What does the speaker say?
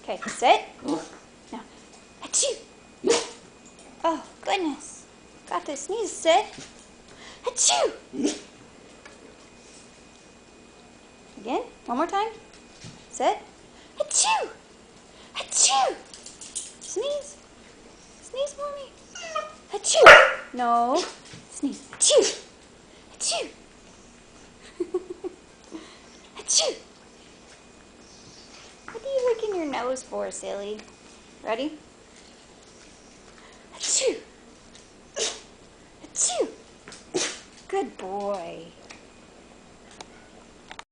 Okay, sit. Now, achoo. Oh, goodness. Got to sneeze, sit. Achoo. Again, one more time. Sit. Achoo. Achoo. Sneeze. Sneeze for me. Achoo. No. Sneeze. Achoo. Achoo. Achoo. What are you licking your nose for, silly? Ready? Achoo. Achoo. Good boy.